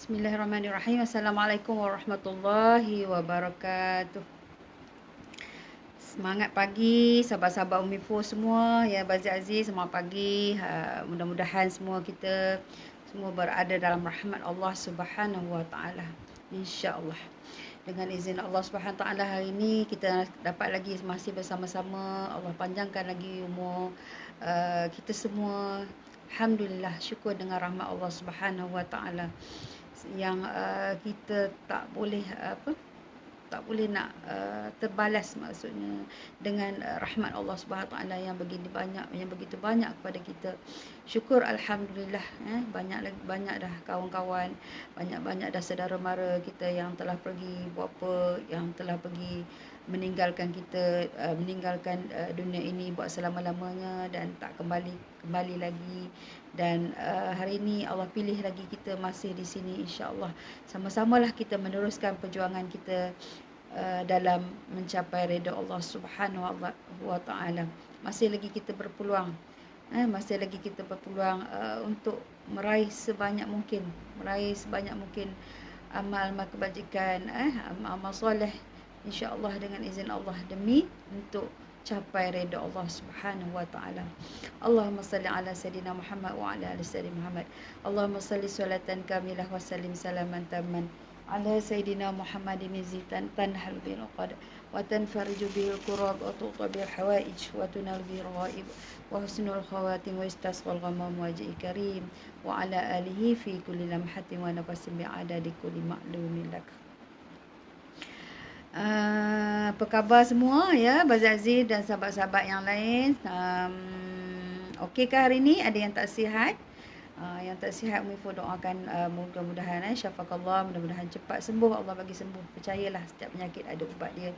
Bismillahirrahmanirrahim. Assalamualaikum warahmatullahi wabarakatuh. Semangat pagi sahabat-sahabat Umifo semua, ya Bazir Aziz, semangat pagi. Mudah-mudahan semua kita semua berada dalam rahmat Allah Subhanahu wa taala. Insya-Allah. Dengan izin Allah Subhanahu wa taala, hari ini kita dapat lagi masih bersama-sama. Allah panjangkan lagi umur kita semua. Alhamdulillah, syukur dengan rahmat Allah Subhanahu wa taala yang kita tak boleh nak terbalas, maksudnya dengan rahmat Allah Subhanahu taala yang begitu banyak kepada kita. Syukur alhamdulillah, banyak dah kawan-kawan, banyak dah saudara mara kita yang telah pergi yang telah pergi meninggalkan kita, meninggalkan dunia ini buat selama-lamanya dan tak kembali lagi. Dan hari ini Allah pilih lagi kita masih di sini, insya-Allah. Sama-samalah kita meneruskan perjuangan kita dalam mencapai redha Allah Subhanahu wa taala. Masih lagi kita berpeluang untuk meraih sebanyak mungkin amal kebajikan, amal soleh, insya-Allah dengan izin Allah, demi untuk capai redha Allah Subhanahu wa taala. Allahumma salli ala sayidina Muhammad wa ala ali sayyidina Muhammad. Allahumma salli salatan kamilah wa sallim salaman tamman ala sayidina Muhammadin zitan tanhal bil qad wa tanfariju bil kurab wa tuqa bil hawaij wa tunal bil ghaib wa husnul khawatim wa istasqal ghamam wajhi karim wa ala alihi fi kulli lamhatin wa nafasin bi adadi kulli ma'lumin lak. Apa khabar semua, ya Bazir Aziz dan sahabat-sahabat yang lain? Okey ke hari ni? Ada yang tak sihat? Yang tak sihat, Umifo doakan mudah-mudahan syafakallah, mudah-mudahan cepat sembuh, Allah bagi sembuh. Percayalah, setiap penyakit ada ubat dia.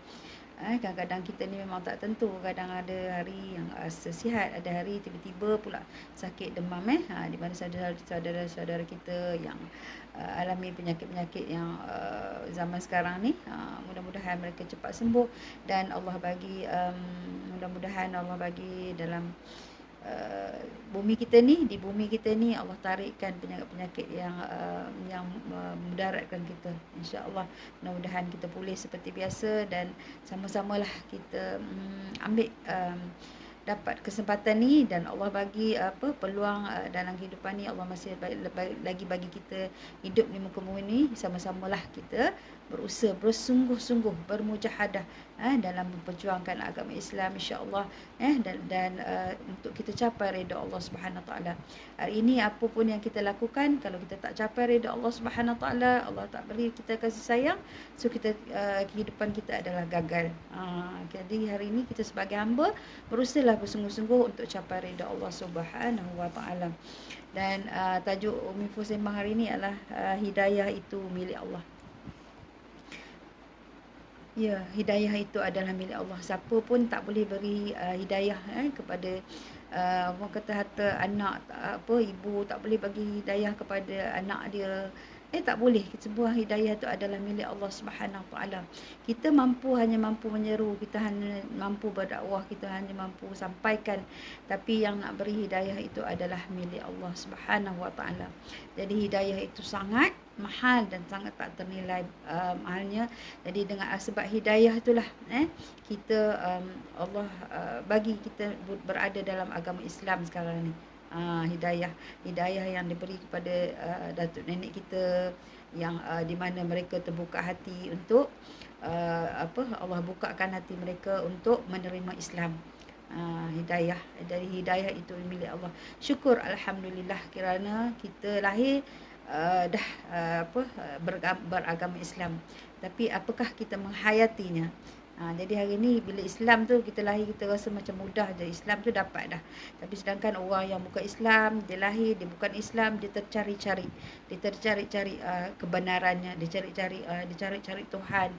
Kadang-kadang kita ni memang tak tentu, kadang ada hari yang sihat, ada hari tiba-tiba pula sakit demam, di mana saudara-saudara kita yang alami penyakit-penyakit yang zaman sekarang ni, mudah-mudahan mereka cepat sembuh dan Allah bagi mudah-mudahan Allah bagi dalam bumi kita ni Allah tarikkan penyakit-penyakit yang mudaratkan kita. Insya-Allah, mudah-mudahan kita pulih seperti biasa dan sama-samalah kita ambil dapat kesempatan ni dan Allah bagi peluang dalam kehidupan ni. Allah masih lagi bagi kita hidup di muka bumi ni, sama-samalah kita berusaha bersungguh-sungguh bermujahadah dalam memperjuangkan agama Islam, insya-Allah, dan untuk kita capai redha Allah Subhanahu taala. Hari ini apa pun yang kita lakukan, kalau kita tak capai redha Allah Subhanahu taala, Allah tak beri kita kasih sayang, so kita kehidupan kita adalah gagal. Jadi hari ini kita sebagai hamba berusahalah bersungguh-sungguh untuk capai redha Allah Subhanahu wa taala. Dan tajuk Umifo sembang hari ini adalah hidayah itu milik Allah. Ya, hidayah itu adalah milik Allah. Siapa pun tak boleh beri hidayah kepada orang kata anak, ibu tak boleh bagi hidayah kepada anak dia. Tak boleh. Sebuah hidayah itu adalah milik Allah Subhanahu taala. Kita hanya mampu menyeru, kita hanya mampu berdakwah, kita hanya mampu sampaikan, tapi yang nak beri hidayah itu adalah milik Allah Subhanahu wa taala. Jadi hidayah itu sangat mahal dan sangat tak ternilai mahalnya. Jadi dengan sebab hidayah itulah kita Allah bagi kita berada dalam agama Islam sekarang ni. Hidayah yang diberi kepada datuk nenek kita, yang di mana mereka terbuka hati untuk Allah bukakan hati mereka untuk menerima Islam. Hidayah, dari hidayah itu milik Allah. Syukur alhamdulillah kerana kita lahir beragama Islam. Tapi apakah kita menghayatinya? Jadi hari ni bila Islam tu kita lahir, kita rasa macam mudah je, Islam tu dapat dah. Tapi sedangkan orang yang bukan Islam, dia lahir, dia bukan Islam, dia tercari-cari kebenarannya, dia cari-cari Tuhan.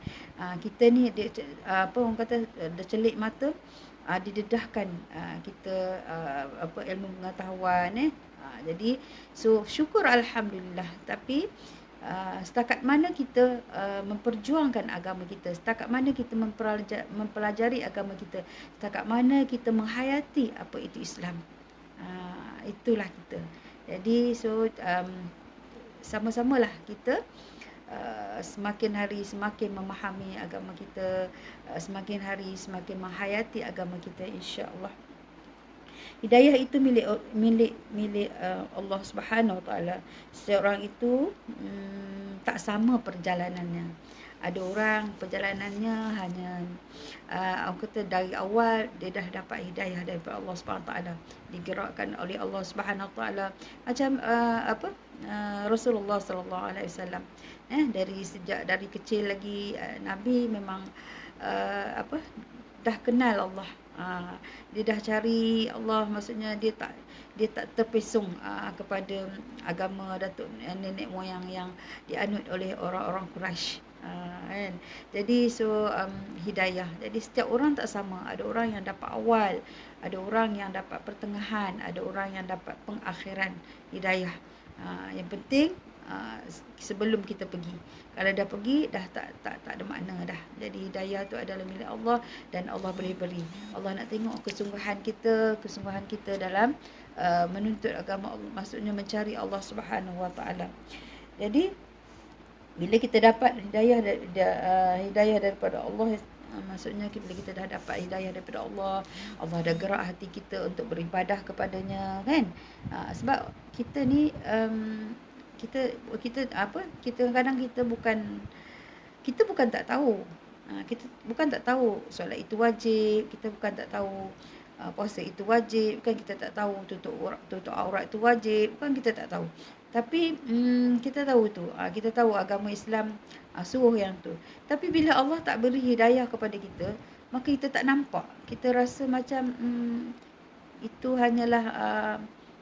Kita ni dia orang kata dia celik mata, didedahkan kita ilmu pengetahuan. Jadi syukur alhamdulillah. Tapi setakat mana kita memperjuangkan agama kita, setakat mana kita mempelajari agama kita, setakat mana kita menghayati apa itu Islam, itulah kita. Jadi sama-samalah kita semakin hari semakin memahami agama kita, semakin hari semakin menghayati agama kita, insya-Allah. Hidayah itu milik Allah Subhanahu Wa Taala. Seorang itu tak sama perjalanannya. Ada orang perjalanannya hanya orang kata dari awal dia dah dapat hidayah daripada Allah Subhanahu Wa Taala, digerakkan oleh Allah Subhanahu Wa Taala. Macam Rasulullah sallallahu alaihi wasallam, dari kecil lagi Nabi memang dah kenal Allah. Dia dah cari Allah, maksudnya dia tak terpesong kepada agama datuk nenek moyang yang dianut oleh orang-orang Quraisy. Kan. Jadi hidayah. Jadi setiap orang tak sama. Ada orang yang dapat awal, ada orang yang dapat pertengahan, ada orang yang dapat pengakhiran hidayah. Yang penting sebelum kita pergi. Kalau dah pergi dah tak ada makna dah. Jadi hidayah tu adalah milik Allah dan Allah boleh beri. Allah nak tengok kesungguhan kita dalam menuntut agama Allah, maksudnya mencari Allah Subhanahu Wa Taala. Jadi bila kita dapat hidayah daripada Allah, maksudnya bila kita dah dapat hidayah daripada Allah, Allah dah gerak hati kita untuk beribadah kepadanya, kan? Sebab kita ni kita kadang kita bukan tak tahu. Kita bukan tak tahu solat itu wajib, kita bukan tak tahu puasa itu wajib, bukan kita tak tahu tutup aurat itu wajib, bukan kita tak tahu. Tapi kita tahu tu, kita tahu agama Islam suruh yang tu. Tapi bila Allah tak beri hidayah kepada kita, maka kita tak nampak. Kita rasa macam itu hanyalah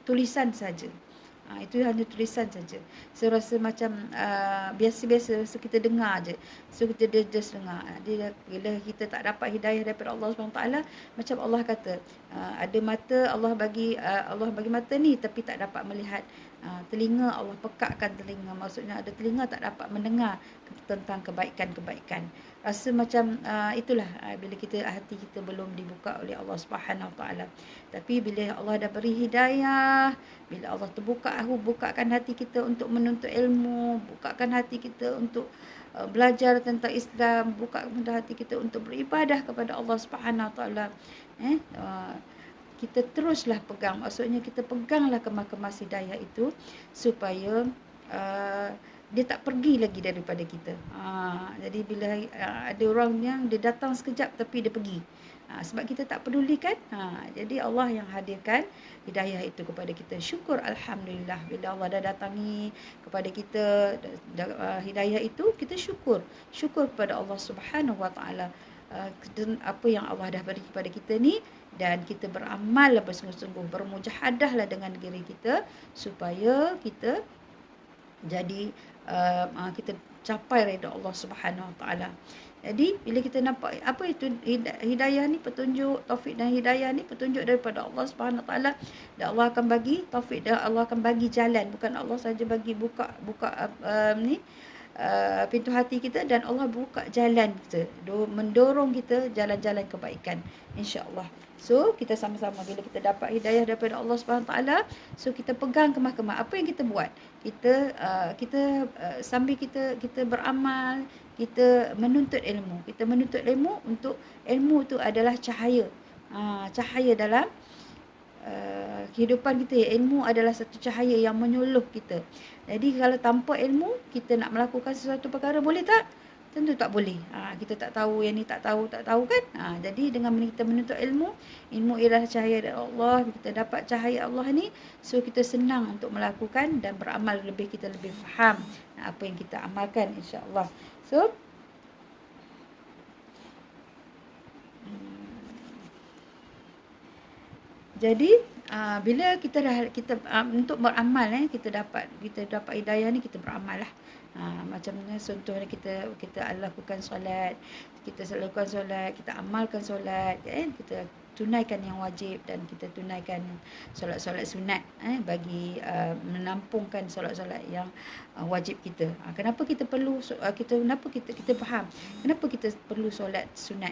tulisan saja. Itu hanya tulisan saja. Saya rasa macam biasa-biasa, so kita dengar je. So kita just dengar. Bila kita tak dapat hidayah daripada Allah SWT, macam Allah kata, ada mata Allah bagi mata ni tapi tak dapat melihat. Telinga Allah pekakkan telinga, maksudnya ada telinga tak dapat mendengar tentang kebaikan-kebaikan. Rasa macam itulah bila hati kita belum dibuka oleh Allah Subhanahu Wa Taala. Tapi bila Allah dah beri hidayah, bila Allah bukakan hati kita untuk menuntut ilmu, bukakan hati kita untuk belajar tentang Islam, bukakan hati kita untuk beribadah kepada Allah Subhanahu Wa Taala, kita teruslah pegang, maksudnya kita peganglah kemas hidayah itu supaya dia tak pergi lagi daripada kita. Jadi bila ada orang yang dia datang sekejap tapi dia pergi, sebab kita tak pedulikan. Jadi Allah yang hadirkan hidayah itu kepada kita. Syukur alhamdulillah bila Allah dah datangi kepada kita hidayah itu, kita syukur kepada Allah Subhanahu Wa Taala apa yang Allah dah beri kepada kita ni, dan kita beramal bersungguh-sungguh, bermujahadahlah dengan diri kita supaya kita jadi kita capai redha Allah Subhanahu Wa Taala. Jadi bila kita nampak apa itu hidayah ni, petunjuk, taufik dan hidayah ni petunjuk daripada Allah Subhanahu Wa Taala, dan Allah akan bagi taufik dan Allah akan bagi jalan. Bukan Allah saja bagi buka pintu hati kita, dan Allah buka jalan kita, mendorong kita jalan-jalan kebaikan, insya-Allah. So kita sama-sama bila kita dapat hidayah daripada Allah Subhanahu Taala, so kita pegang kemah-kemah apa yang kita buat. Kita sambil kita beramal, kita menuntut ilmu. Kita menuntut ilmu, untuk ilmu tu adalah cahaya. Cahaya dalam kehidupan kita. Ilmu adalah satu cahaya yang menyuluh kita. Jadi kalau tanpa ilmu kita nak melakukan sesuatu perkara, boleh tak? Tentu tak boleh. Kita tak tahu, yang ni tak tahu kan. Jadi dengan kita menuntut ilmu ialah cahaya dari Allah. Kita dapat cahaya Allah ni, so kita senang untuk melakukan dan beramal, kita lebih faham apa yang kita amalkan, insya-Allah. So jadi bila kita untuk beramal, kita dapat hidayah ni, kita beramal lah. Macam contohnya kita lakukan solat, kita amalkan solat, kita tunaikan yang wajib, dan kita tunaikan solat-solat sunat bagi menampungkan solat-solat yang wajib kita. Kenapa kita perlu kita faham kenapa kita perlu solat sunat?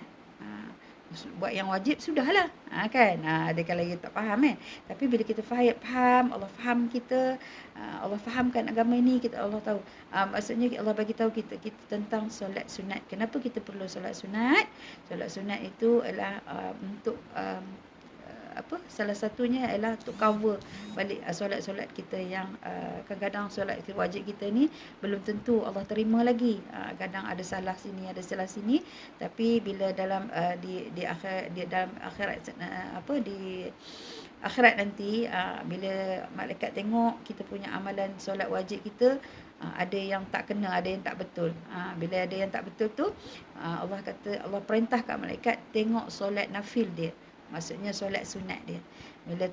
buat yang wajib sudahlah. Kan? Ada kalau kita tak faham kan. Tapi bila kita faham, Allah faham kita, Allah fahamkan agama ini, kita Allah tahu. Maksudnya Allah bagi tahu kita tentang solat sunat. Kenapa kita perlu solat sunat? Solat sunat itu adalah untuk salah satunya ialah untuk cover balik solat-solat kita yang kadang-kadang solat wajib kita ni belum tentu Allah terima lagi. Kadang ada salah sini, ada salah sini, tapi bila dalam di dalam akhirat di akhirat nanti, bila malaikat tengok kita punya amalan solat wajib kita, ada yang tak kena, ada yang tak betul. Bila ada yang tak betul tu, Allah kata, Allah perintah kat malaikat tengok solat nafil dia. Maksudnya solat sunat dia. Bila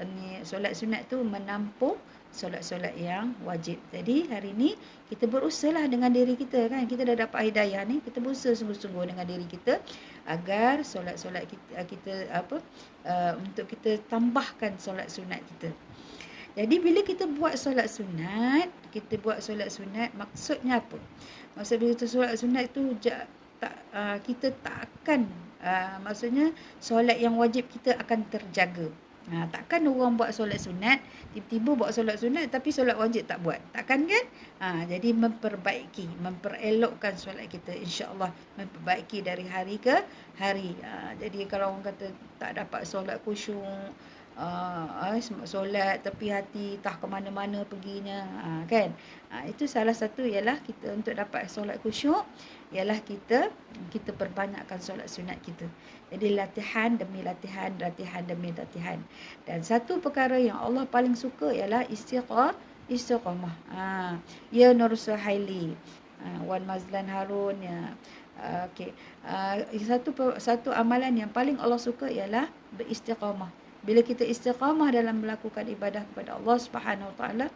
ni solat sunat tu menampung solat-solat yang wajib. Jadi hari ni kita berusahalah dengan diri kita kan. Kita dah dapat hidayah ni, kita berusaha sungguh-sungguh dengan diri kita agar solat-solat kita untuk kita tambahkan solat sunat kita. Jadi bila kita buat solat sunat, maksudnya apa? Maksud bila kita solat sunat tu kita tak akan maksudnya solat yang wajib kita akan terjaga. Takkan orang buat solat sunat, tiba-tiba buat solat sunat tapi solat wajib tak buat. Takkan kan? Jadi memperelokkan solat kita, insya-Allah memperbaiki dari hari ke hari. Jadi kalau orang kata tak dapat solat khusyuk, solat tapi hati tak ke mana-mana perginya, kan? Itu salah satu ialah kita untuk dapat solat khusyuk ialah kita perbanyakkan solat sunat kita. Jadi latihan demi latihan demi latihan. Dan satu perkara yang Allah paling suka ialah istiqamah. Ya Nur Suhaili, Wan Mazlan Harun, ya. Okey. Satu amalan yang paling Allah suka ialah beristiqamah. Bila kita istiqamah dalam melakukan ibadah kepada Allah Subhanahu Wa Taala,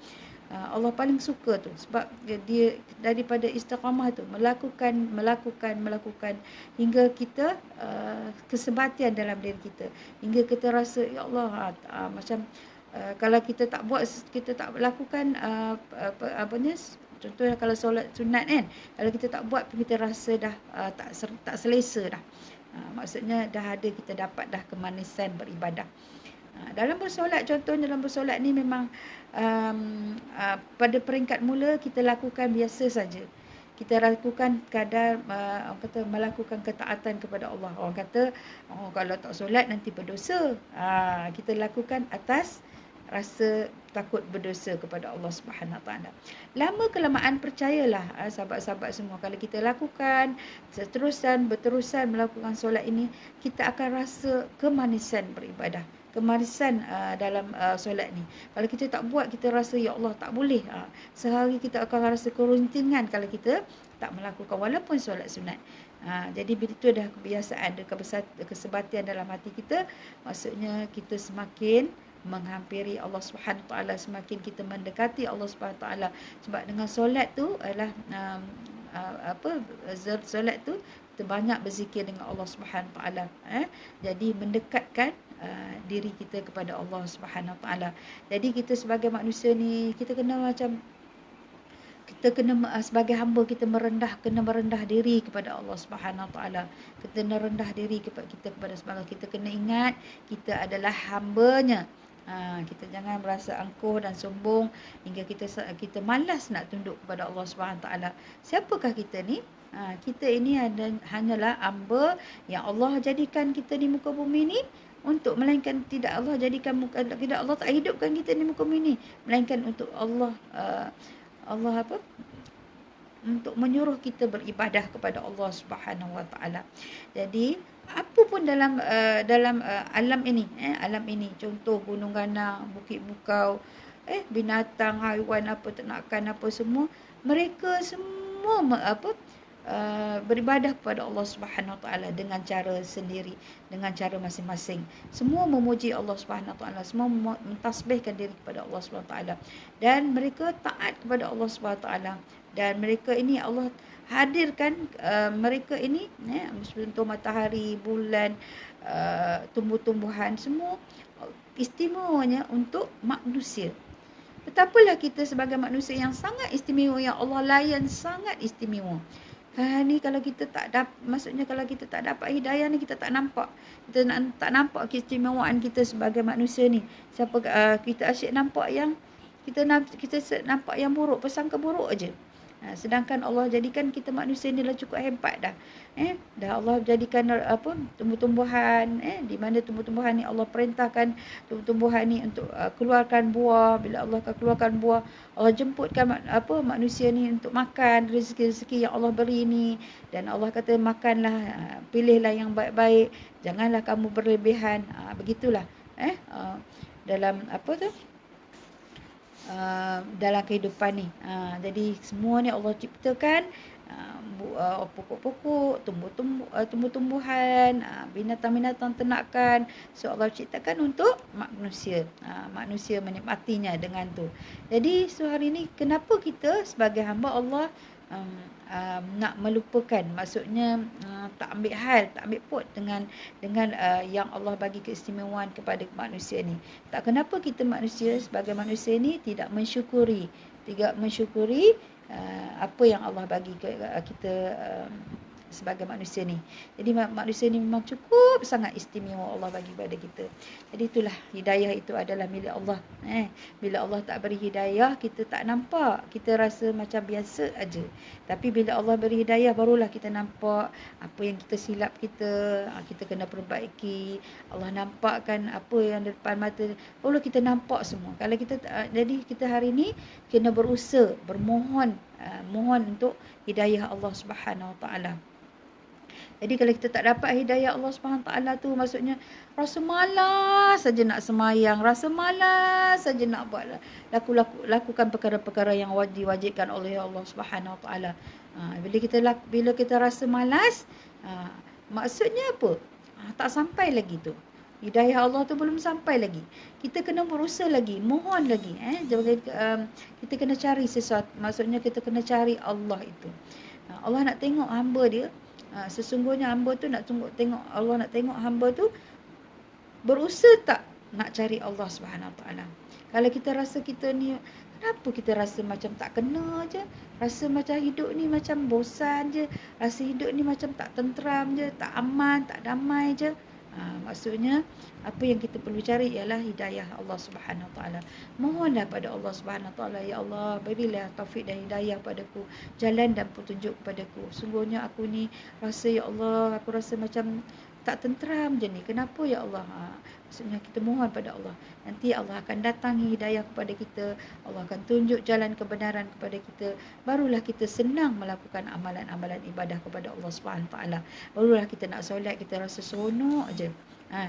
Allah paling suka tu sebab dia daripada istiqamah tu melakukan hingga kita kesebatian dalam diri kita, hingga kita rasa ya Allah, macam kalau kita tak buat, kita tak lakukan contohnya kalau solat sunat kan, kalau kita tak buat kita rasa dah tak selesa dah. Maksudnya kita dapat dah kemanisan beribadah. Dalam bersolat, contohnya dalam bersolat ni memang pada peringkat mula kita lakukan biasa saja. Kita lakukan kadar melakukan ketaatan kepada Allah. Orang kata kalau tak solat nanti berdosa. Kita lakukan atas rasa takut berdosa kepada Allah Subhanahu Wa Taala. Lama kelamaan percayalah sahabat-sahabat semua, kalau kita lakukan berterusan melakukan solat ini, kita akan rasa kemanisan beribadah, kemanisan dalam solat ni. Kalau kita tak buat, kita rasa ya Allah tak boleh. Sehari kita akan rasa keruntingan kalau kita tak melakukan walaupun solat sunat. Jadi bila itu dah kebiasaan, ada kesebatian dalam hati kita, maksudnya kita semakin menghampiri Allah Subhanahu Taala, semakin kita mendekati Allah Subhanahu Taala. Sebab dengan solat tu adalah solat tu kita banyak berzikir dengan Allah Subhanahu Taala. Jadi mendekatkan diri kita kepada Allah Subhanahu Taala. Jadi kita sebagai manusia ni, kita kena sebagai hamba kita kena merendah diri kepada Allah Subhanahu Taala. Kita kena rendah diri kepada sebab kita kena ingat kita adalah hamba-Nya. Kita jangan merasa angkuh dan sombong hingga kita malas nak tunduk kepada Allah Subhanahu Taala. Siapakah kita ni? Kita ini hanyalah hamba yang Allah jadikan kita di muka bumi ni untuk, melainkan tidak Allah tak hidupkan kita di muka bumi ni, melainkan untuk Allah untuk menyuruh kita beribadah kepada Allah Subhanahu Wa Taala. Jadi apa pun dalam alam ini, contoh gunung ganang, bukit bukau, binatang, haiwan, ternakan semua, mereka semua beribadah kepada Allah Subhanahu Wa Taala dengan cara sendiri, dengan cara masing-masing. Semua memuji Allah Subhanahu Wa Taala, semua mentasbihkan diri kepada Allah Subhanahu Wa Taala, dan mereka taat kepada Allah Subhanahu Wa Taala. Dan mereka ini Allah hadirkan mereka ini, contoh matahari, bulan, tumbuh-tumbuhan, semua istimewanya untuk manusia. Betapalah kita sebagai manusia yang sangat istimewa, yang Allah layan sangat istimewa. Kan ni kalau kita maksudnya kalau kita tak dapat hidayah ni, kita tak nampak. Kita tak nampak keistimewaan kita sebagai manusia ni. Kita asyik nampak yang kita nampak yang buruk, persangka buruk aje. Sedangkan Allah jadikan kita manusia ni lah cukup hebat dah. Dah Allah jadikan tumbuh-tumbuhan, di mana tumbuh-tumbuhan ni Allah perintahkan tumbuh-tumbuhan ni untuk keluarkan buah. Bila Allah akan keluarkan buah, Allah jemputkan manusia ni untuk makan rezeki-rezeki yang Allah beri ni. Dan Allah kata makanlah, pilihlah yang baik-baik, janganlah kamu berlebihan. Begitulah dalam dalam kehidupan ni. Jadi semua ni Allah ciptakan, pokok-pokok, tumbuh-tumbuhan, binatang-binatang ternakan. So Allah ciptakan untuk manusia. Manusia menikmatinya dengan tu. Jadi hari ni kenapa kita sebagai hamba Allah nak melupakan, maksudnya tak ambil pot dengan yang Allah bagi keistimewaan kepada manusia ni. Kenapa kita manusia sebagai manusia ni tidak mensyukuri apa yang Allah bagi kita sebagai manusia ni. Jadi manusia ni memang cukup sangat istimewa Allah bagi pada kita. Jadi itulah, hidayah itu adalah milik Allah. Bila Allah tak beri hidayah, kita tak nampak, kita rasa macam biasa aja. Tapi bila Allah beri hidayah, barulah kita nampak apa yang kita silap kita kena perbaiki. Allah nampakkan apa yang di depan mata, barulah kita nampak semua. Kalau kita jadi kita hari ni kena berusaha, mohon untuk hidayah Allah Subhanahu Wa Taala. Jadi kalau kita tak dapat hidayah Allah Subhanahu Taala tu, maksudnya rasa malas saja nak semayang, rasa malas saja nak buat lakukan perkara-perkara yang diwajibkan oleh Allah Subhanahu Taala. Bila kita rasa malas, maksudnya apa? Tak sampai lagi tu. Hidayah Allah tu belum sampai lagi. Kita kena berusaha lagi, mohon lagi. Kita kena cari sesuatu. Maksudnya kita kena cari Allah itu. Allah nak tengok hamba dia. Sesungguhnya hamba tu nak tengok Allah, nak tengok hamba tu berusaha tak nak cari Allah Subhanahu Taala. Kalau kita rasa kita ni, kenapa kita rasa macam tak kena je, rasa macam hidup ni macam bosan je, rasa hidup ni macam tak tenteram je, tak aman, tak damai je. Maksudnya apa yang kita perlu cari ialah hidayah Allah Subhanahu Taala. Mohonlah pada Allah Subhanahu Taala, ya Allah, berilah taufik dan hidayah padaku, jalan dan petunjuk kepadaku. Sungguhnya aku ni rasa, ya Allah, aku rasa macam tak tenteram je ni. Kenapa ya Allah? Maksudnya kita mohon pada Allah. Nanti Allah akan datangi hidayah kepada kita. Allah akan tunjuk jalan kebenaran kepada kita. Barulah kita senang melakukan amalan-amalan ibadah kepada Allah Subhanahu Taala. Barulah kita nak solat, kita rasa seronok aje.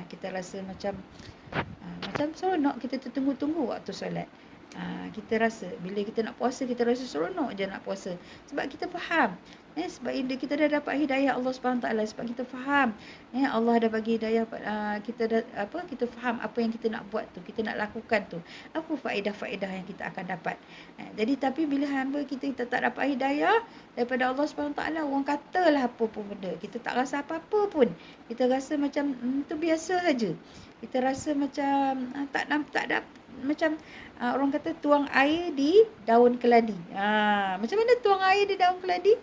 Kita rasa macam seronok, kita tertunggu-tunggu waktu solat. Kita rasa bila kita nak puasa, kita rasa seronok je nak puasa. Sebab kita faham. Sebab kita dah dapat hidayah Allah Subhanahu Taala, sebab kita faham. Allah dah bagi hidayah, kita faham apa yang kita nak buat tu, kita nak lakukan tu. Apa faedah-faedah yang kita akan dapat. Jadi tapi bila hamba kita tak dapat hidayah daripada Allah Subhanahu Taala, orang katalah apa pun benda, kita tak rasa apa-apa pun. Kita rasa macam tu biasa saja. Kita rasa macam tak dapat, macam orang kata tuang air di daun keladi. Macam mana tuang air di daun keladi?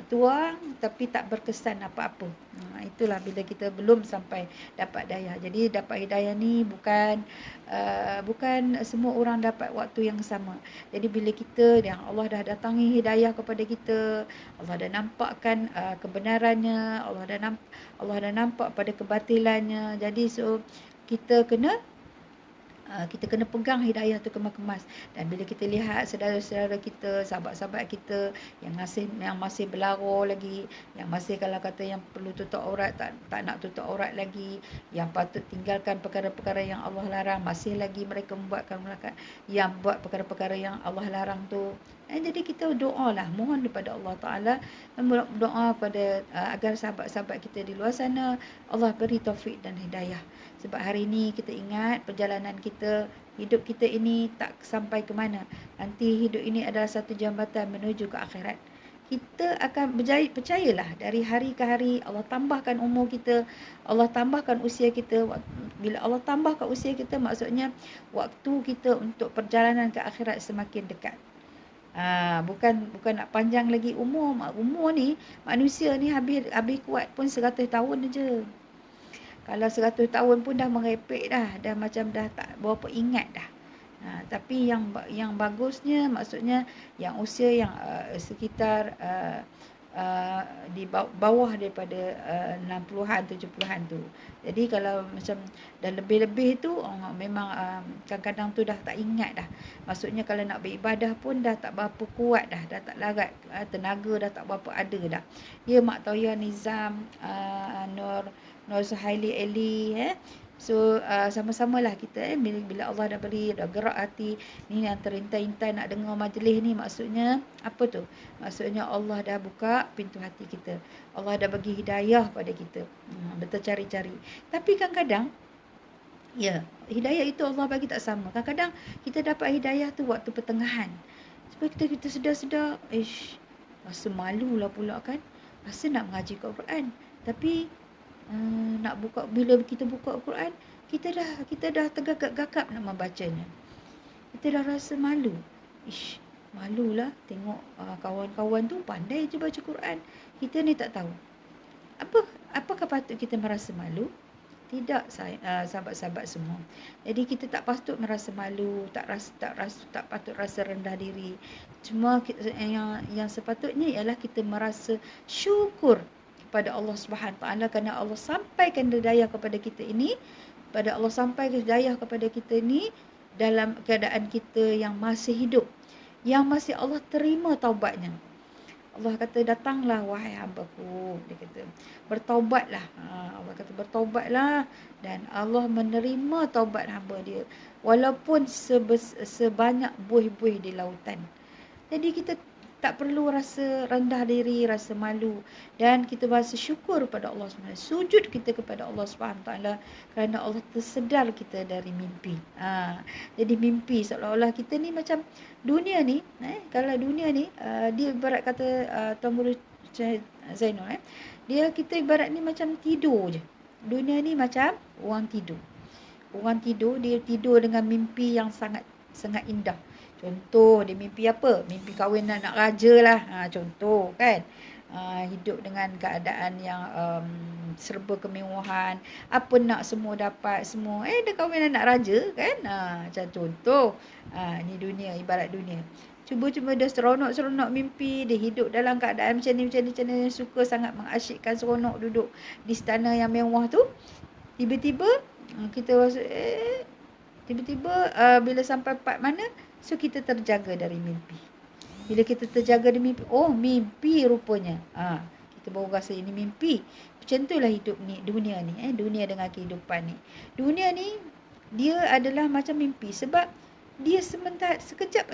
Tuang tapi tak berkesan apa-apa. Itulah bila kita belum sampai dapat hidayah. Jadi dapat hidayah ni bukan semua orang dapat waktu yang sama. Jadi bila kita, yang Allah dah datangi hidayah kepada kita, Allah dah nampakkan kebenarannya, Allah dah nampak pada kebatilannya. Jadi kita kena pegang hidayah tu kemas-kemas. Dan bila kita lihat saudara-saudara kita, sahabat-sahabat kita yang masih berlarut lagi, yang masih kalau kata yang perlu tutup aurat tak nak tutup aurat lagi, yang patut tinggalkan perkara-perkara yang Allah larang, masih lagi mereka buat perkara-perkara yang Allah larang tu. Jadi kita doalah, mohon kepada Allah Taala, doa pada agar sahabat-sahabat kita di luar sana Allah beri taufik dan hidayah. Sebab hari ini kita ingat perjalanan kita, hidup kita ini tak sampai ke mana. Nanti hidup ini adalah satu jambatan menuju ke akhirat. Kita akan percayalah, dari hari ke hari Allah tambahkan umur kita, Allah tambahkan usia kita. Bila Allah tambahkan usia kita, maksudnya waktu kita untuk perjalanan ke akhirat semakin dekat. Bukan nak panjang lagi umur. Umur ni, manusia ni habis kuat pun 100 tahun je. Kalau 100 tahun pun dah merepek dah macam dah tak berapa ingat dah. Tapi yang bagusnya, maksudnya yang usia yang sekitar di bawah daripada 60-an 70-an tu. Jadi kalau macam dah lebih-lebih tu memang kadang-kadang tu dah tak ingat dah. Maksudnya kalau nak beribadah pun dah tak berapa kuat dah tak larat, tenaga dah tak berapa ada dah. Ya Mak Toya Nizam, Nur Suhaili Eli, So sama-samalah kita bila Allah dah beri, dah gerak hati ni yang terintai-intai nak dengar majlis ni, maksudnya apa tu? Maksudnya Allah dah buka pintu hati kita. Allah dah bagi hidayah pada kita. Betul cari-cari. Tapi kadang-kadang hidayah itu Allah bagi tak sama. Kadang-kadang kita dapat hidayah tu waktu pertengahan. Sebab kita sedar-sedar, rasa malulah pula kan. Rasa nak mengaji Quran. Tapi bila kita buka Al-Quran, kita dah tergagap-gagap nak membacanya. Kita dah rasa malu. Malulah tengok kawan-kawan tu pandai je baca Quran. Kita ni tak tahu. Apakah patut kita merasa malu? Tidak, sahabat-sahabat semua. Jadi kita tak patut merasa malu, tak patut rasa rendah diri. Cuma yang sepatutnya ialah kita merasa syukur pada Allah Subhanahu Taala kerana Allah sampaikan hidayah kepada kita ini, dalam keadaan kita yang masih hidup, yang masih Allah terima taubatnya. Allah kata, datanglah wahai hamba-Ku, dia kata, bertaubatlah. Allah kata bertaubatlah, dan Allah menerima taubat hamba dia walaupun sebanyak buih-buih di lautan. Jadi kita tak perlu rasa rendah diri, rasa malu, dan kita rasa syukur pada Allah SWT. Sujud kita kepada Allah SWT kerana Allah tersedar kita dari mimpi. Jadi mimpi seolah-olah kita ni macam dunia ni, kalau dunia ni dia ibarat kata Tuan Guru Zainul, kita ibarat ni macam tidur je. Dunia ni macam orang tidur. Orang tidur, dia tidur dengan mimpi yang sangat indah. Contoh, dia mimpi apa? Mimpi kahwin anak raja lah. Contoh kan. Hidup dengan keadaan yang serba kemewahan. Apa nak semua dapat semua. Dia kahwin anak raja kan. Macam contoh. Ni dunia, ibarat dunia. Cuba dia seronok mimpi. Dia hidup dalam keadaan macam ni. Suka sangat mengasyikkan, seronok duduk di istana yang mewah tu. Tiba-tiba kita rasa tiba-tiba bila sampai part mana, so kita terjaga dari mimpi. Bila kita terjaga dari mimpi, mimpi rupanya. Kita baru rasa ini mimpi. Macam itulah hidup ni, dunia ni, dunia dengan kehidupan ni. Dunia ni dia adalah macam mimpi sebab dia sebentar, sekejap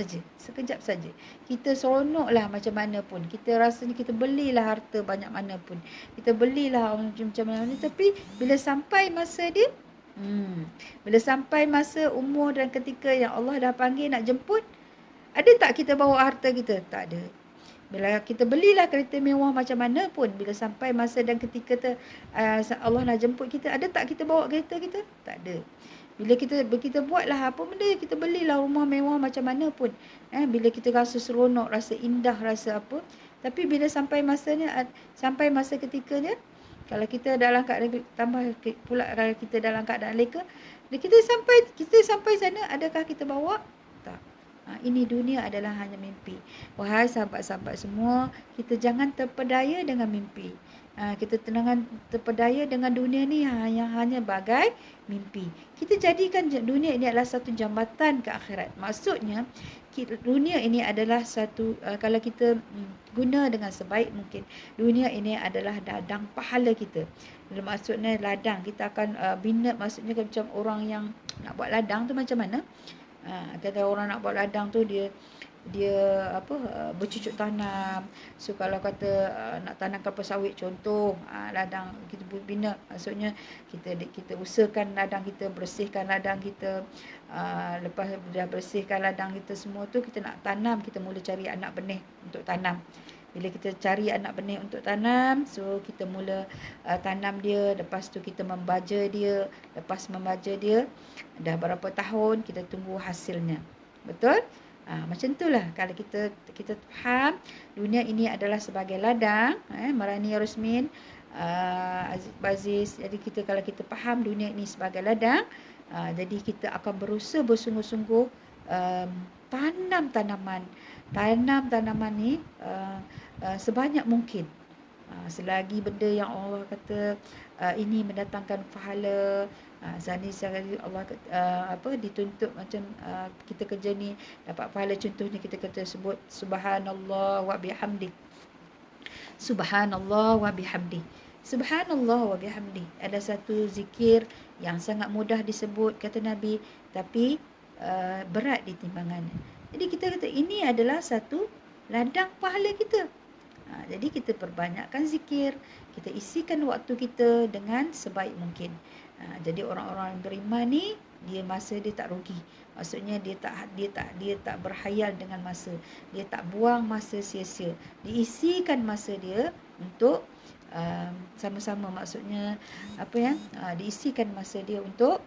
saja. Kita seronoklah macam mana pun. Kita rasa ni kita belilah harta banyak mana pun. Kita belilah macam mana, tapi bila sampai masa dia, bila sampai masa umur dan ketika yang Allah dah panggil nak jemput, ada tak kita bawa harta kita? Tak ada. Bila kita belilah kereta mewah macam mana pun, bila sampai masa dan ketika Allah nak jemput kita, ada tak kita bawa kereta kita? Tak ada. Bila kita buatlah apa benda, kita belilah rumah mewah macam mana pun. Bila kita rasa seronok, rasa indah, rasa apa. Tapi bila sampai masa ketikanya, kalau kita dalam keadaan, tambah pula kalau kita dalam keadaan leka, kita sampai sana, adakah kita bawa? Tak. Ini dunia adalah hanya mimpi. Wahai sahabat-sahabat semua, kita jangan terpedaya dengan mimpi. Kita terpedaya dengan dunia ni hanya bagai mimpi. Kita jadikan dunia ini adalah satu jambatan ke akhirat. Maksudnya, dunia ini adalah satu, kalau kita guna dengan sebaik mungkin, dunia ini adalah ladang pahala kita. Maksudnya ladang, kita akan bina, maksudnya macam orang yang nak buat ladang tu macam mana? Kata orang nak buat ladang tu, dia bercucuk tanam. So kalau kata nak tanam kelapa sawit contoh, ladang kita bina, maksudnya kita usahakan ladang kita, bersihkan ladang kita. Lepas dah bersihkan ladang kita semua tu, kita nak tanam, kita mula cari anak benih untuk tanam. Bila kita cari anak benih untuk tanam, so kita mula tanam dia. Lepas tu kita membaja dia. Lepas membaja dia, dah berapa tahun kita tunggu hasilnya. Betul? Macam itulah kalau kita faham dunia ini adalah sebagai ladang, Marani Rosmin, Aziz. Jadi kalau kita faham dunia ini sebagai ladang, jadi kita akan berusaha bersungguh-sungguh tanam tanaman ni sebanyak mungkin. Selagi benda yang Allah kata ini mendatangkan pahala, sekali Allah dituntut macam kita kerja ni dapat pahala. Contohnya kita kata sebut subhanallah wa bihamdi. Subhanallah wa bihamdi. Subhanallah wa bihamdi. Ada satu zikir yang sangat mudah disebut kata Nabi, tapi berat di timbangannya. Jadi kita kata ini adalah satu ladang pahala kita. Jadi kita perbanyakkan zikir, kita isikan waktu kita dengan sebaik mungkin. Jadi orang-orang yang beriman ni, masa dia tak rugi. Maksudnya dia tak berhayal dengan masa. Dia tak buang masa sia-sia. Diisikan masa dia untuk sama-sama, maksudnya diisikan masa dia untuk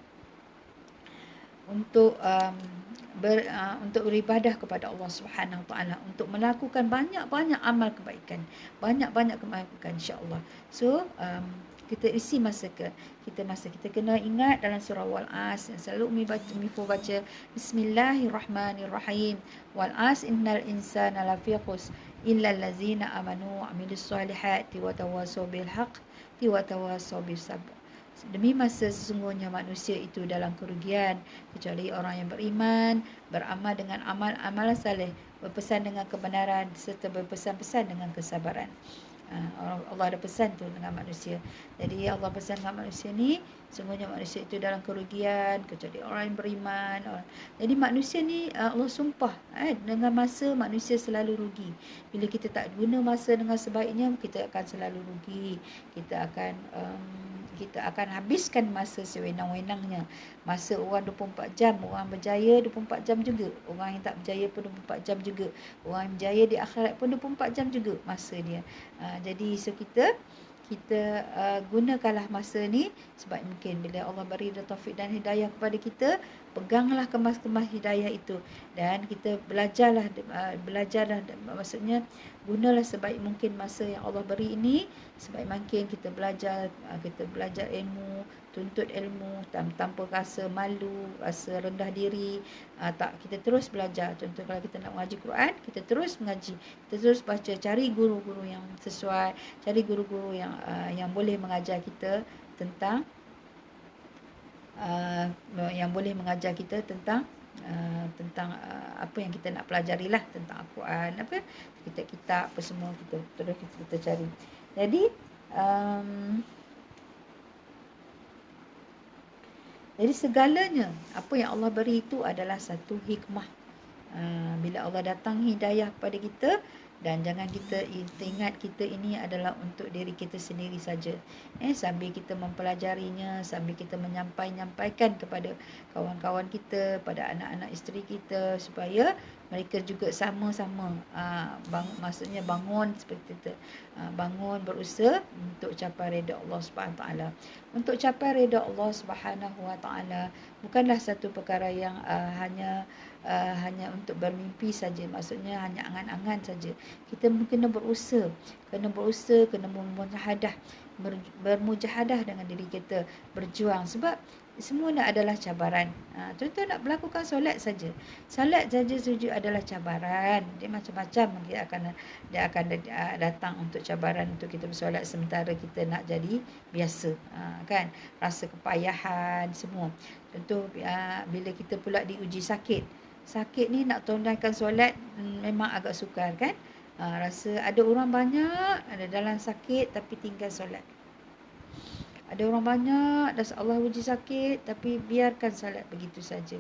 beribadah kepada Allah Subhanahu Wa Taala, untuk melakukan banyak-banyak amal kebaikan, banyak-banyak kebaikan insya-Allah. So kita isi masa kita kena ingat dalam surah Wal-As yang selalu Umi baca Bismillahirrahmanirrahim. Wal-As innal insana lafi khusr illa allazina amanu wa amilus solihati wa tawassaw bil haqqi wa tawassaw bis sabr. Demi masa sesungguhnya manusia itu dalam kerugian kecuali orang yang beriman, beramal dengan amalan saleh, berpesan dengan kebenaran serta berpesan-pesan dengan kesabaran. Allah ada pesan tu dengan manusia. Jadi Allah pesan dengan manusia ni, sesungguhnya manusia itu dalam kerugian kecuali orang yang beriman. Jadi manusia ni Allah sumpah dengan masa manusia selalu rugi. Bila kita tak guna masa dengan sebaiknya, kita akan selalu rugi. Kita akan habiskan masa sewenang-wenangnya. Masa orang 24 jam, orang berjaya 24 jam juga. Orang yang tak berjaya pun 24 jam juga. Orang yang berjaya di akhirat pun 24 jam juga masa dia. Jadi so kita gunakanlah masa ni sebaik mungkin. Bila Allah beri taufik dan hidayah kepada kita, peganglah kemas-kemas hidayah itu dan kita belajarlah, maksudnya gunalah sebaik mungkin masa yang Allah beri ini. Sebaik mungkin kita belajar ilmu, tuntut ilmu tanpa rasa malu, rasa rendah diri. Kita terus belajar. Contoh kalau kita nak mengaji Quran, kita terus mengaji, kita terus baca, cari guru-guru yang sesuai, cari guru-guru yang boleh mengajar kita tentang apa yang kita nak pelajari lah, tentang Al-Quran, kitab-kitab apa semua kita cari. Jadi segalanya apa yang Allah beri itu adalah satu hikmah. Bila Allah datang hidayah kepada kita, dan jangan kita ingat kita ini adalah untuk diri kita sendiri saja. Sambil kita mempelajarinya, sambil kita menyampaikan kepada kawan-kawan kita, pada anak-anak isteri kita, supaya mereka juga sama-sama maksudnya bangun seperti kita, bangun berusaha untuk capai redha Allah Subhanahu taala. Untuk capai redha Allah Subhanahu wa taala bukanlah satu perkara yang hanya untuk bermimpi saja, maksudnya hanya angan-angan saja. Kita kena berusaha, kena bermujahadah dengan diri kita, berjuang, sebab semua adalah cabaran. Contoh nak melakukan solat saja saja adalah cabaran. Dia macam-macam dia akan datang untuk cabaran untuk kita bersolat sementara kita nak jadi biasa, kan, rasa kepayahan semua. Contoh bila kita pula diuji sakit ni nak tunaikan solat memang agak sukar, kan. Rasa ada orang banyak ada dalam sakit tapi tinggal solat. Ada orang banyak dah Allah uji sakit tapi biarkan solat begitu saja.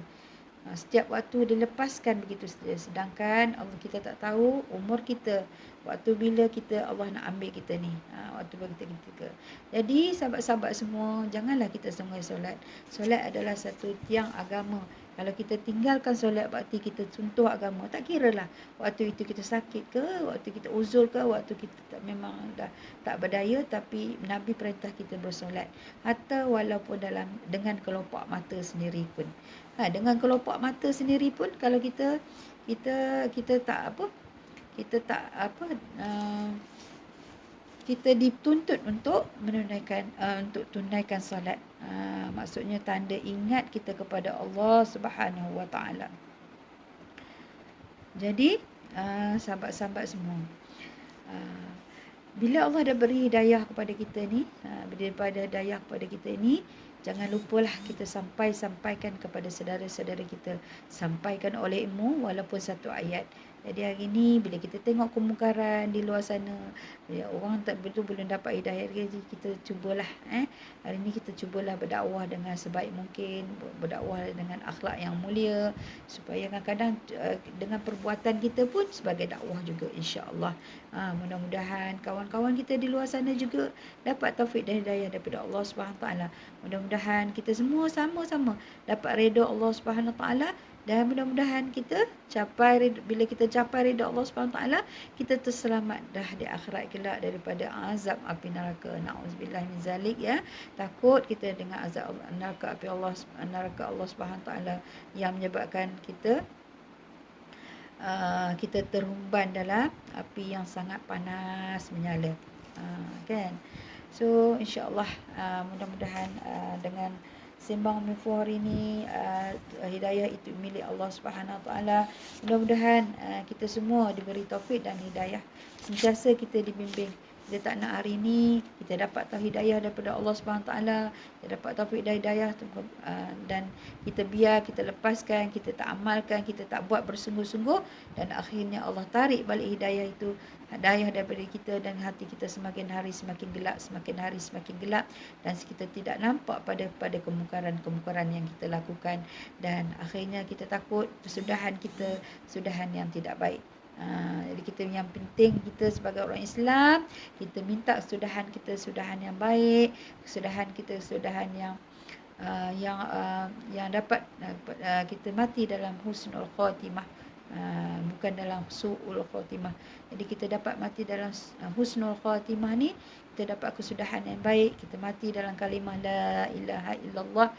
Setiap waktu dilepaskan begitu saja. Sedangkan Allah, kita tak tahu umur kita, waktu bila Allah nak ambil kita ni, waktu bagi kita. Jadi sahabat-sahabat semua, janganlah kita sengih solat. Solat adalah satu tiang agama Kalau kita tinggalkan solat waktu kita contoh agama, tak kira lah waktu itu kita sakit ke, waktu kita uzur ke, waktu kita memang dah tak berdaya, tapi Nabi perintah kita bersolat. Hatta walaupun dengan kelopak mata sendiri pun. Dengan kelopak mata sendiri pun kalau kita tak apa, kita tak apa, kita dituntut untuk untuk tunaikan solat. Maksudnya tanda ingat kita kepada Allah Subhanahu Wa Taala. Jadi sahabat-sahabat semua, bila Allah dah beri hidayah kepada kita ni, jangan lupalah kita sampaikan kepada saudara-saudara kita. Sampaikan olehmu walaupun satu ayat. Jadi hari ni bila kita tengok kemungkaran di luar sana, orang tak betul belum dapat hidayah, jadi kita cubalah hari ni kita cubalah berdakwah dengan sebaik mungkin, berdakwah dengan akhlak yang mulia, supaya kadang-kadang dengan perbuatan kita pun sebagai dakwah juga, insya-Allah. Mudah-mudahan kawan-kawan kita di luar sana juga dapat taufik dan hidayah daripada Allah Subhanahu taala. Mudah-mudahan kita semua sama-sama dapat redha Allah Subhanahu taala, dan mudah-mudahan kita bila kita capai redha Allah Subhanahu taala, kita terselamat dah di akhirat kelak daripada azab api neraka. Nauzubillah min zalik, ya. Takut kita dengan azab neraka api Allah Subhanahu taala yang menyebabkan kita terhumban dalam api yang sangat panas menyala. Kan? So insya-Allah mudah-mudahan dengan sembang Mifu hari ini, hidayah itu milik Allah Subhanahu taala. Mudah-mudahan kita semua diberi taufik dan hidayah, sentiasa kita dibimbing. Kita tak nak hari ini kita dapat tahu hidayah daripada Allah Subhanahu taala, kita dapat taufik dan hidayah, dan kita biar, kita lepaskan, kita tak amalkan, kita tak buat bersungguh-sungguh, dan akhirnya Allah tarik balik hidayah itu, hidayah daripada kita, dan hati kita semakin hari semakin gelap, dan kita tidak nampak pada kemungkaran yang kita lakukan, dan akhirnya kita takut kesudahan kita sudahan yang tidak baik. Jadi kita yang penting, kita sebagai orang Islam, kita minta kesudahan kita sudahan yang baik, kesudahan kita kesudahan yang dapat kita mati dalam husnul khatimah, bukan dalam su'ul khatimah. Jadi kita dapat mati dalam husnul khatimah ni, kita dapat kesudahan yang baik, kita mati dalam kalimah la ilaha illallah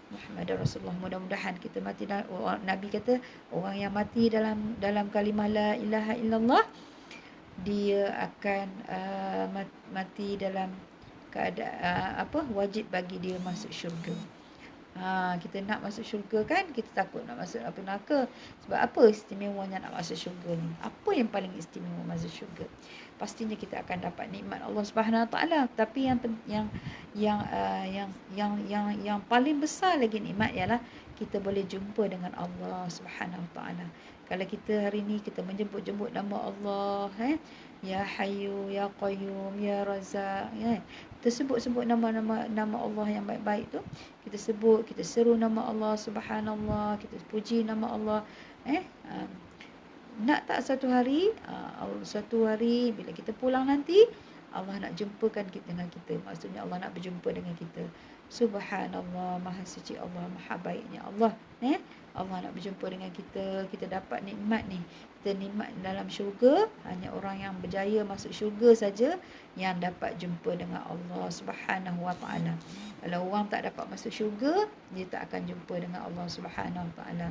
Muhammad Rasulullah. Mudah-mudahan kita mati dalam, Nabi kata orang yang mati dalam kalimah la ilaha illallah, dia akan mati dalam keadaan wajib bagi dia masuk syurga. Kita nak masuk syurga kan, kita takut nak masuk neraka. Sebab apa istimewanya nak masuk syurga ni? Apa yang paling istimewa masuk syurga? Pastinya kita akan dapat nikmat Allah Subhanahu taala, tapi yang paling besar lagi nikmat ialah kita boleh jumpa dengan Allah Subhanahu taala. Kalau kita hari ni kita menjemput-jemput nama Allah, Ya Hayyu, Ya Qayyum, Ya Razzaq, kita sebut nama Allah yang baik-baik tu. Kita sebut, kita seru nama Allah, Subhanallah, kita puji nama Allah. Nak tak suatu hari bila kita pulang nanti, Allah nak jumpakan kita dengan kita. Maksudnya Allah nak berjumpa dengan kita. Subhanallah, maha suci Allah, maha baiknya Allah. Allah nak berjumpa dengan kita. Kita dapat nikmat ni. Kita nikmat dalam syurga. Hanya orang yang berjaya masuk syurga saja yang dapat jumpa dengan Allah Subhanahu wa ta'ala. Kalau orang tak dapat masuk syurga, dia tak akan jumpa dengan Allah Subhanahu wa ta'ala.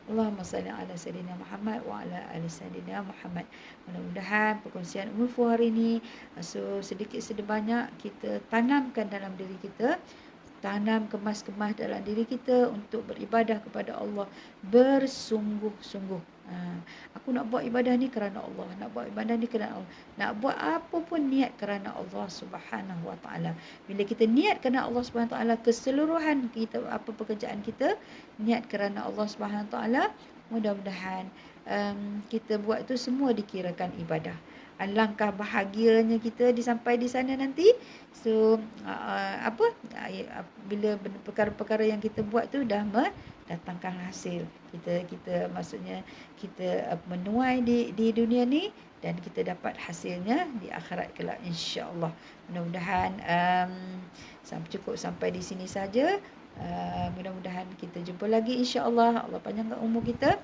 Allahumma salli ala sayyidina Muhammad wa ala ali sayyidina Muhammad. Mudah-mudahan perkongsian Mifu hari ini, sedikit sebanyak kita tanamkan dalam diri kita, kemas dalam diri kita untuk beribadah kepada Allah bersungguh-sungguh. Aku nak buat ibadah ni kerana Allah, nak buat ibadah ni kerana Allah, nak buat apa pun niat kerana Allah Subhanahu wa ta'ala. Bila kita niat kerana Allah Subhanahu wa ta'ala, keseluruhan kita, apa pekerjaan kita, niat kerana Allah Subhanahu wa ta'ala, mudah-mudahan kita buat tu semua dikirakan ibadah. Alangkah bahagianya kita sampai di sana nanti. So bila perkara-perkara yang kita buat tu dah mendatangkan hasil, kita maksudnya kita menuai di dunia ni, dan kita dapat hasilnya di akhirat kelak, insya-Allah. Mudah-mudahan cukup sampai di sini saja. Mudah-mudahan kita jumpa lagi insya-Allah. Allah panjangkan umur kita.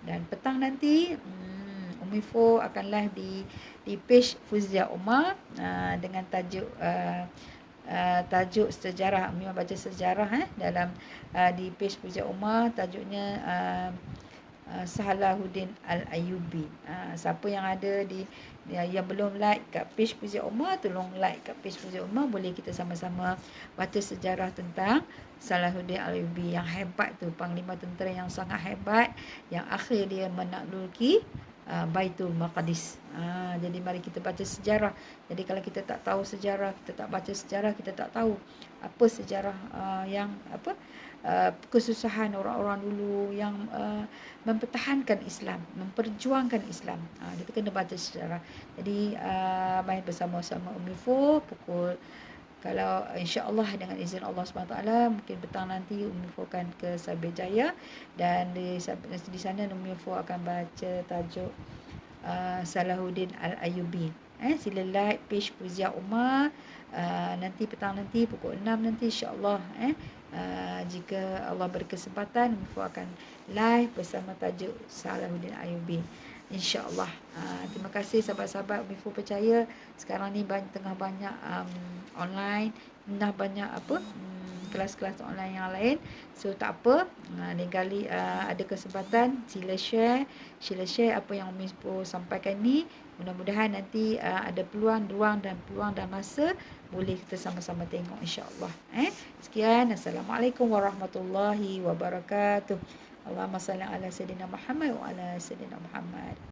Dan petang nanti Umi Fo akan live di page Fuzia Umar dengan tajuk sejarah. Umi baca sejarah dalam di page Fuzia Umar, tajuknya Salahuddin Al-Ayyubi. Siapa yang ada yang belum like kat page Fuzia Umar, tolong like kat page Fuzia Umar. Boleh kita sama-sama baca sejarah tentang Salahuddin Al-Ayyubi yang hebat tu, panglima tentera yang sangat hebat, yang akhir dia menaklukkan Baitul Maqdis. Jadi mari kita baca sejarah. Jadi kalau kita tak tahu sejarah, kita tak baca sejarah, kita tak tahu apa sejarah yang kesusahan orang-orang dulu yang mempertahankan Islam, memperjuangkan Islam. Kita kena baca sejarah. Jadi main bersama-sama Umi Fo kalau insya-Allah dengan izin Allah SWT, mungkin petang nanti Umi Fo akan ke Sabir Jaya, dan di sana Umi Fo akan baca tajuk Salahuddin Al-Ayyubi. Sila like page Fuzia Umar. Nanti petang nanti pukul 6 nanti insya-Allah jika Allah berkesempatan, Umi Fo akan live bersama tajuk Salahuddin Al-Ayyubi, insya-Allah. Terima kasih sahabat-sahabat Umi Fo percaya. Sekarang ni tengah banyak online, dah banyak kelas-kelas online yang lain. So tak apa, lain kali ada kesempatan sila share apa yang Umi Fo sampaikan ni. Mudah-mudahan nanti ada peluang, ruang dan masa boleh kita sama-sama tengok insya-Allah. Sekian, assalamualaikum warahmatullahi wabarakatuh. Allahumma salli ala sayyidina Muhammad wa ala sayyidina Muhammad.